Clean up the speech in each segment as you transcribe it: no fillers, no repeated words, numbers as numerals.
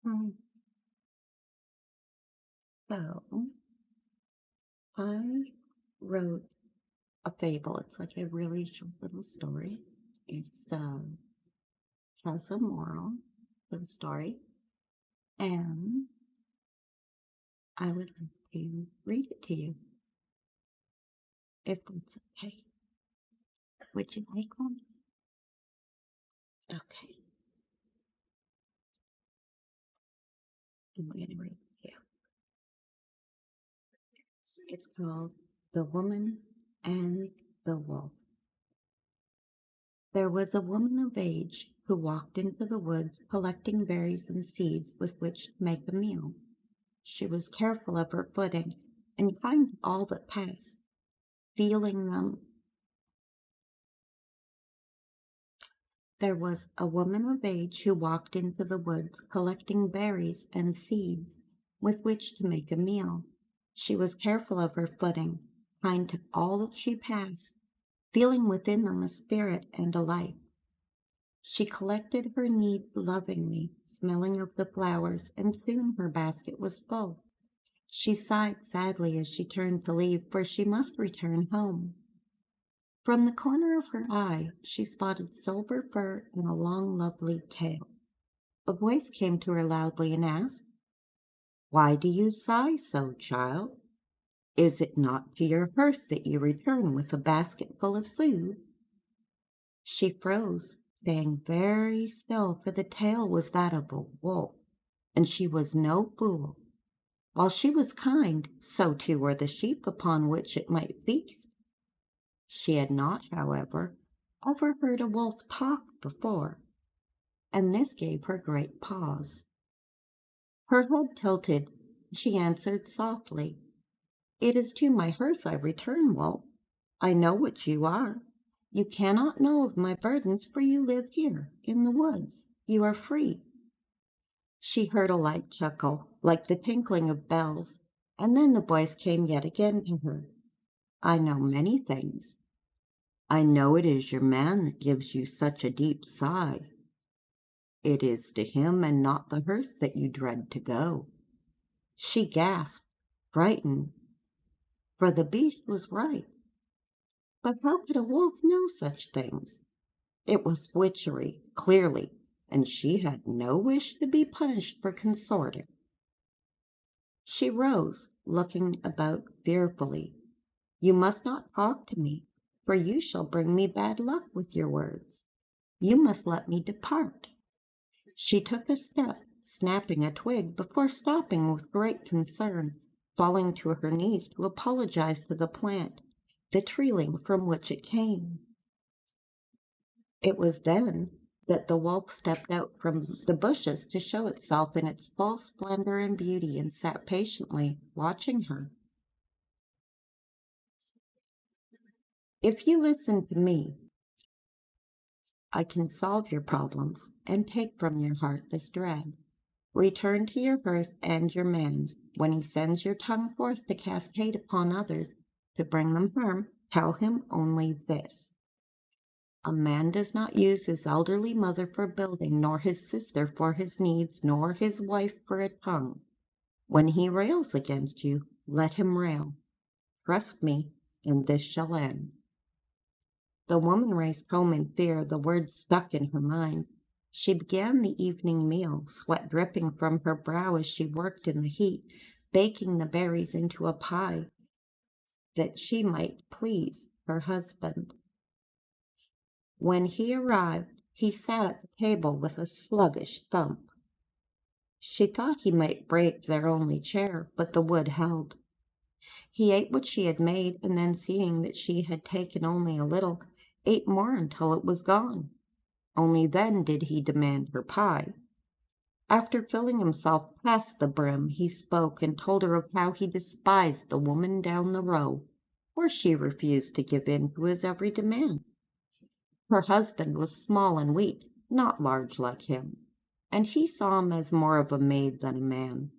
Mm, So, I wrote a fable. It's like a really short little story. It's has a moral to the story, and I would like to read it to you if it's okay. Would you like one? Okay, I'm going to read it to you. It's called The Woman and the Wolf. There was a woman of age who walked into the woods collecting berries and seeds with which to make a meal. She was careful of her footing and kind to all that passed, feeling them. There was a woman of age who walked into the woods collecting berries and seeds with which to make a meal. She was careful of her footing, kind to all that she passed, feeling within them a spirit and a life. She collected her needs lovingly, smelling of the flowers, and soon her basket was full. She sighed sadly as she turned to leave, for she must return home. From the corner of her eye she spotted silver fur and a long lovely tail. A voice came to her loudly and asked, "Why do you sigh so, child? Is it not to your hearth that you return with a basket full of food?" She froze, staying very still, for the tail was that of a wolf, and she was no fool. While she was kind, so too were the sheep upon which it might feast. She had not, however, ever heard a wolf talk before, and this gave her great pause. Her head tilted, she answered softly, "It is to my hearth I return, wolf. I know what you are. You cannot know of my burdens, for you live here in the woods. You are free." She heard a light chuckle, like the tinkling of bells, and then the voice came yet again to her. "I know many things. I know it is your man that gives you such a deep sigh. It is to him and not the hearth that you dread to go." She gasped, frightened, for the beast was right. But how could a wolf know such things? It was witchery, clearly, and she had no wish to be punished for consorting. She rose, looking about fearfully. "You must not talk to me, for you shall bring me bad luck with your words. You must let me depart." She took a step, snapping a twig, before stopping with great concern, falling to her knees to apologize to the plant, the treeling from which it came. It was then that the wolf stepped out from the bushes to show itself in its full splendor and beauty, and sat patiently watching her. "If you listen to me, I can solve your problems and take from your heart this dread. Return to your hearth and your man. When he sends your tongue forth to cascade upon others, to bring them harm, tell him only this: a man does not use his elderly mother for building, nor his sister for his needs, nor his wife for a tongue. When he rails against you, let him rail. Trust me, and this shall end." The woman raced home in fear, the words stuck in her mind. She began the evening meal, sweat dripping from her brow as she worked in the heat, baking the berries into a pie that she might please her husband. When he arrived, he sat at the table with a sluggish thump. She thought he might break their only chair, but the wood held. He ate what she had made, and then, seeing that she had taken only a little, ate more until it was gone. Only then did he demand her pie. After filling himself past the brim, he spoke and told her of how he despised the woman down the row, for she refused to give in to his every demand. Her husband was small and weak, not large like him, and he saw him as more of a maid than a man.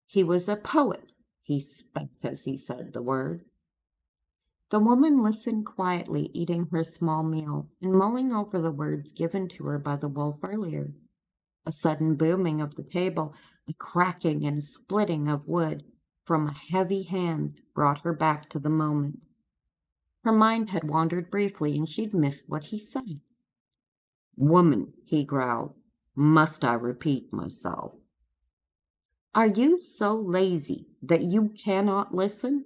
He was a poet, he spat as he said the word. The woman listened quietly, eating her small meal, and mulling over the words given to her by the wolf earlier. A sudden booming of the table, a cracking and a splitting of wood from a heavy hand brought her back to the moment. Her mind had wandered briefly, and she'd missed what he said. "Woman," he growled, "must I repeat myself? Are you so lazy that you cannot listen?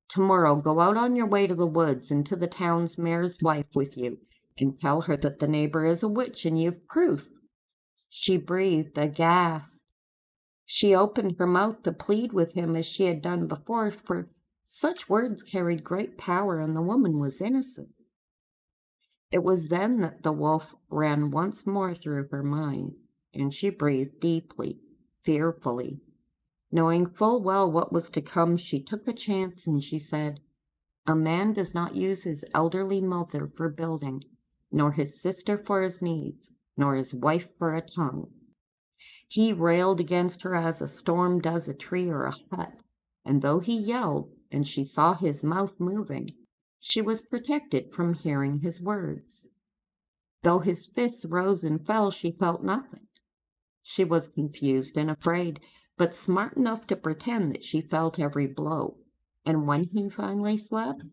Tomorrow go out on your way to the woods and to the town's mayor's wife with you, and tell her that the neighbor is a witch and you've proof." She breathed aghast. She opened her mouth to plead with him as she had done before, for such words carried great power, and the woman was innocent. It was then that the wolf ran once more through her mind, and she breathed deeply, fearfully. Knowing full well what was to come, she took a chance, and she said, "A man does not use his elderly mother for building, nor his sister for his needs, nor his wife for a tongue." He railed against her as a storm does a tree or a hut, and though he yelled, and she saw his mouth moving, she was protected from hearing his words. Though his fists rose and fell, she felt nothing. She was confused and afraid, but smart enough to pretend that she felt every blow, and when he finally slept,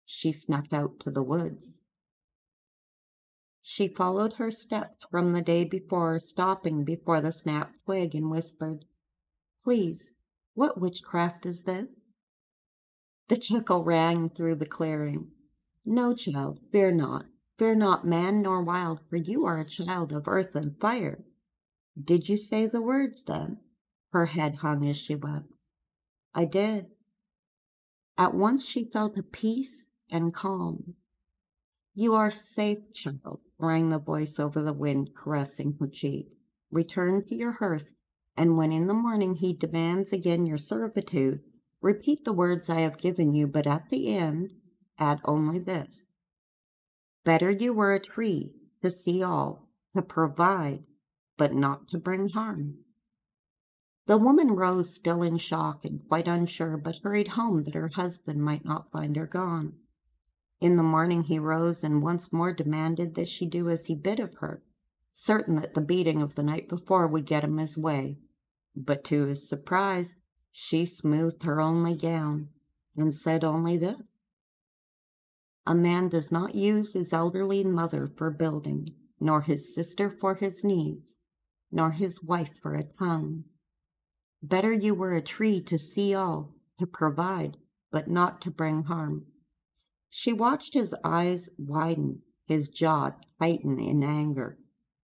she snuck out to the woods. She followed her steps from the day before, stopping before the snapped twig, and whispered, "Please, what witchcraft is this?" The chuckle rang through the clearing. "No, child, fear not. Fear not man nor wild, for you are a child of earth and fire." "Did you say the words, then?" Her head hung as she wept. "I did." At once she felt a peace and calm. "You are safe, child," rang the voice over the wind, caressing her cheek. "Return to your hearth, and when in the morning he demands again your servitude, repeat the words I have given you, but at the end add only this: 'Better you were a tree, to see all, to provide, but not to bring harm.'" The woman rose, still in shock and quite unsure, but hurried home that her husband might not find her gone. In the morning he rose and once more demanded that she do as he bid of her, certain that the beating of the night before would get him his way. But to his surprise, she smoothed her only gown, and said only this: "A man does not use his elderly mother for building, nor his sister for his needs, nor his wife for a tongue. Better you were a tree, to see all, to provide, but not to bring harm." She watched his eyes widen, his jaw tighten in anger,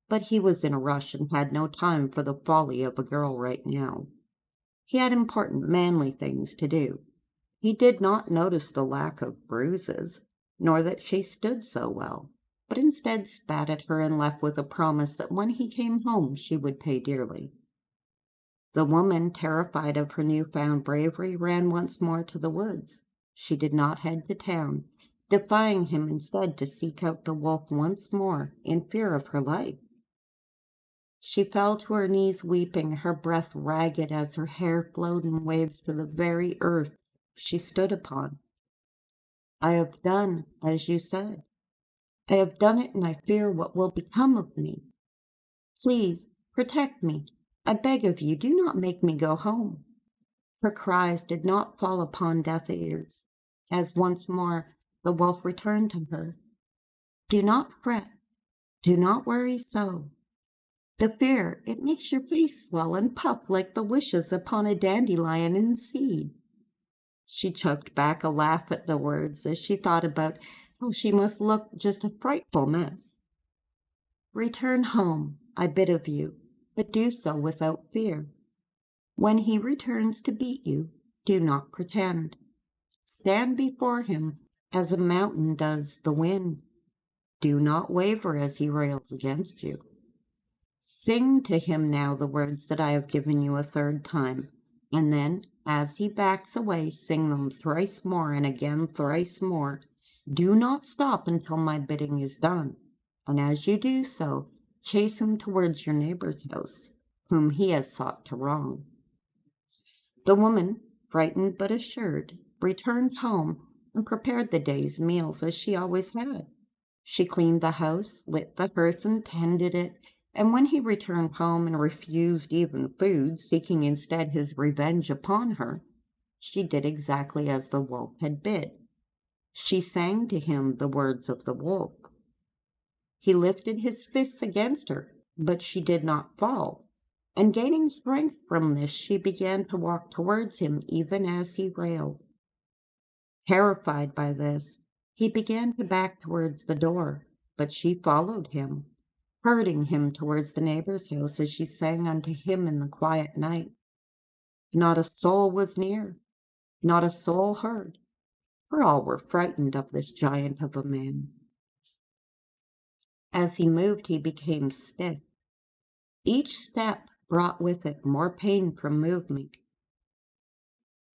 but he was in a rush and had no time for the folly of a girl right now. He had important, manly things to do. He did not notice the lack of bruises, nor that she stood so well, but instead spat at her and left with a promise that when he came home she would pay dearly. The woman, terrified of her new-found bravery, ran once more to the woods. She did not head to town, defying him instead to seek out the wolf once more in fear of her life. She fell to her knees weeping, her breath ragged as her hair flowed in waves to the very earth she stood upon. "I have done as you said. I have done it, and I fear what will become of me. Please protect me. I beg of you, do not make me go home." Her cries did not fall upon deaf ears, as once more the wolf returned to her. "Do not fret, do not worry so. The fear, it makes your face swell and puff like the wishes upon a dandelion in seed." She choked back a laugh at the words as she thought about how she must look just a frightful mess. "Return home, I bid of you, but do so without fear. When he returns to beat you, do not pretend. Stand before him as a mountain does the wind. Do not waver as he rails against you. Sing to him now the words that I have given you a third time, and then, as he backs away, sing them thrice more and again thrice more. Do not stop until my bidding is done, and as you do so, chase him towards your neighbor's house, whom he has sought to wrong." The woman, frightened but assured, returned home and prepared the day's meals as she always had. She cleaned the house, lit the hearth, and tended it, And when he returned home and refused even food, seeking instead his revenge upon her, she did exactly as the wolf had bid. She sang to him the words of the wolf. He lifted his fists against her, but she did not fall, and gaining strength from this, she began to walk towards him even as he railed. Terrified by this, he began to back towards the door, but she followed him, herding him towards the neighbor's house as she sang unto him in the quiet night. Not a soul was near, not a soul heard, for all were frightened of this giant of a man. As he moved, he became stiff. Each step brought with it more pain from movement.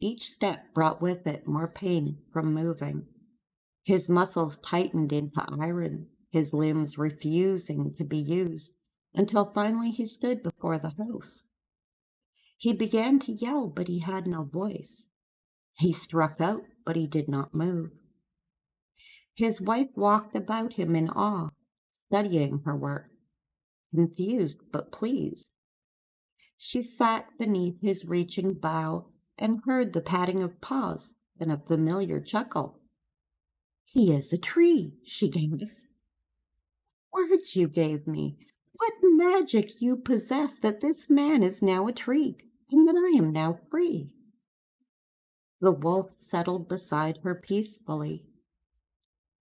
Each step brought with it more pain from moving. His muscles tightened into iron, his limbs refusing to be used, until finally he stood before the house. He began to yell, but he had no voice. He struck out, but he did not move. His wife walked about him in awe, studying her work, confused but pleased. She sat beneath his reaching bough and heard the patting of paws and a familiar chuckle. "He is a tree," she gasped. "Words you gave me! What magic you possess that this man is now a tree, and that I am now free!" The wolf settled beside her peacefully.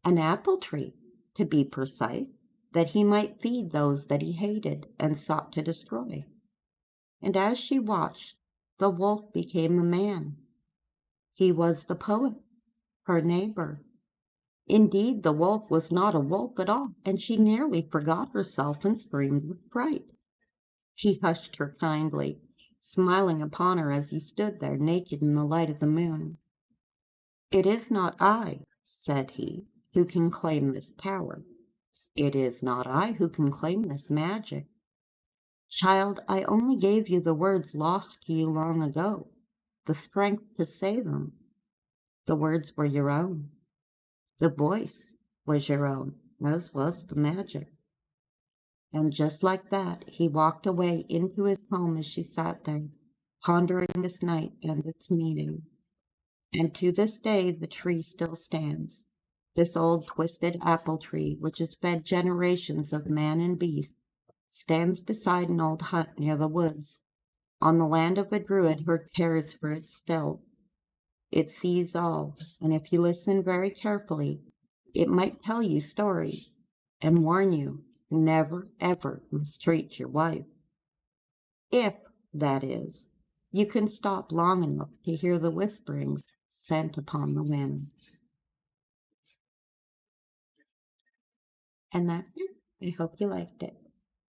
"An apple tree, to be precise, that he might feed those that he hated and sought to destroy." And as she watched, the wolf became a man. He was the poet, her neighbor. Indeed, the wolf was not a wolf at all, and she nearly forgot herself and screamed with fright. He hushed her kindly, smiling upon her as he stood there naked in the light of the moon. "It is not I," said he, "who can claim this power. It is not I who can claim this magic. Child, I only gave you the words lost to you long ago, the strength to say them. The words were your own. The voice was your own, as was the magic." And just like that, he walked away into his home as she sat there, pondering this night and its meaning. And to this day, the tree still stands. This old twisted apple tree, which has fed generations of man and beast, stands beside an old hut near the woods, on the land of a druid who cares for it still. It sees all, and if you listen very carefully, it might tell you stories and warn you never, ever mistreat your wife. If, that is, you can stop long enough to hear the whisperings sent upon the wind. And that's it. I hope you liked it.